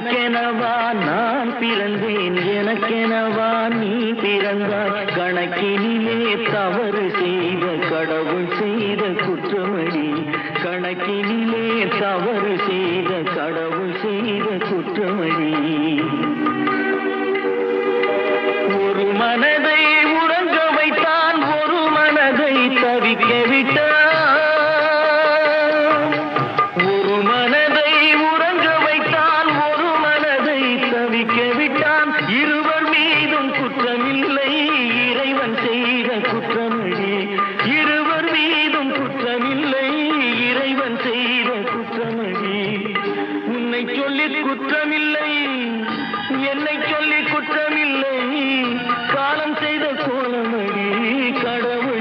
உனக்கெனவா நான் பிறந்தேன், எனக்கெனவா நீ பிறந்தாய். கணக்கினிலே தவறு செய்த கடவுள் செய்த குற்றமடி, கணக்கினிலே தவறு செய்த கடவுள் செய்த குற்றமடி. ஒரு மனதை உறங்க வைத்தான், ஒரு மனதை தவிக்க விட்டான். ஒரு மனதை உறங்க வைத்தான், ஒரு மனதை தவிக்க விட்டான். இருவர் மீதும் குற்றமில்லை, இறைவன் செய்த குற்றமடி. இருவர் மீதும் குற்றமில்லை, இறைவன் செய்த குற்றமடி. உன்னை சொல்லி குற்றமில்லை, என்னை சொல்லி குற்றமில்லை, காலம் செய்த கோலமடி. கடவுள்